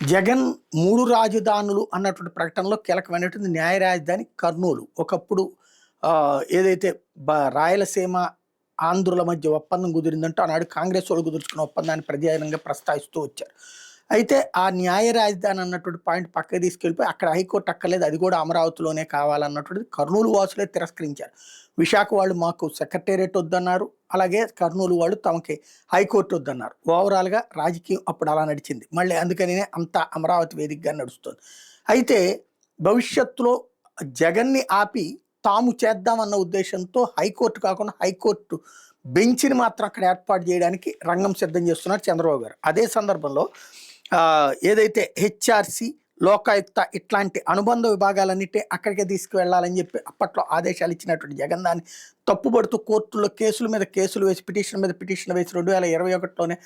జగన్ 3 రాజధానులు అన్నటువంటి ప్రకటనలో కీలకమైనటువంటి న్యాయ రాజధాని కర్నూలు. ఒకప్పుడు ఏదైతే రాయలసీమ, ఆంధ్రుల మధ్య ఒప్పందం కుదిరిందంటో ఆనాడు కాంగ్రెస్ వాళ్ళు కుదుర్చుకున్న ఒప్పందాన్ని ప్రధానంగా ప్రస్తావిస్తూ వచ్చారు. అయితే ఆ న్యాయ రాజధాని అన్నటువంటి పాయింట్ పక్కకి తీసుకెళ్ళిపోయి అక్కడ హైకోర్టు అక్కర్లేదు, అది కూడా అమరావతిలోనే కావాలన్నటువంటిది కర్నూలు వాసులే తిరస్కరించారు. విశాఖ వాళ్ళు మాకు సెక్రటేరియట్ వద్దన్నారు, అలాగే కర్నూలు వాళ్ళు తమకి హైకోర్టు వద్దన్నారు. ఓవరాల్గా రాజకీయం అప్పుడు అలా నడిచింది. మళ్ళీ అందుకనే అంతా అమరావతి వేదికగా నడుస్తుంది. అయితే భవిష్యత్తులో జగన్ని ఆపి తాము చేద్దామన్న ఉద్దేశంతో హైకోర్టు కాకుండా హైకోర్టు బెంచ్ని మాత్రం అక్కడ ఏర్పాటు చేయడానికి రంగం సిద్ధం చేస్తున్నారు చంద్రబాబు గారు. అదే సందర్భంలో ఏదైతే హెచ్ఆర్సి, లోకాయుక్త ఇట్లాంటి అనుబంధ విభాగాలన్నిటి అక్కడికే తీసుకువెళ్లాలని చెప్పి అప్పట్లో ఆదేశాలు ఇచ్చినటువంటి జగన్ దాన్ని తప్పుపడుతూ కోర్టులో కేసుల మీద కేసులు వేసి పిటిషన్ మీద పిటిషన్ వేసి 2021లోనే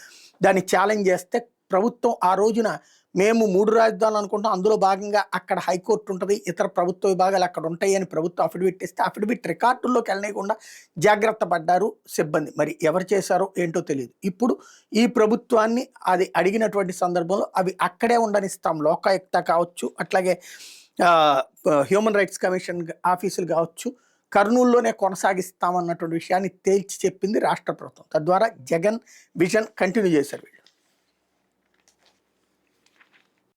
దాన్ని ఛాలెంజ్ చేస్తే ప్రభుత్వం ఆ రోజున మేము 3 రాజధానులు అనుకుంటాం, అందులో భాగంగా అక్కడ హైకోర్టు ఉంటుంది, ఇతర ప్రభుత్వ విభాగాలు అక్కడ ఉంటాయి అని ప్రభుత్వం అఫిడవిట్ ఇస్తే అఫిడవిట్ రికార్డుల్లోకి వెళ్ళకుండా జాగ్రత్త పడ్డారు సిబ్బంది. మరి ఎవరు చేశారో ఏంటో తెలియదు. ఇప్పుడు ఈ ప్రభుత్వాన్ని అది అడిగినటువంటి సందర్భంలో అవి అక్కడే ఉండనిస్తాం, లోకాయుక్త కావచ్చు, అట్లాగే హ్యూమన్ రైట్స్ కమిషన్ ఆఫీసులు కావచ్చు, కర్నూలులోనే కొనసాగిస్తామన్నటువంటి విషయాన్ని తేల్చి చెప్పింది రాష్ట్ర ప్రభుత్వం. తద్వారా జగన్ విజన్ కంటిన్యూ చేశారు.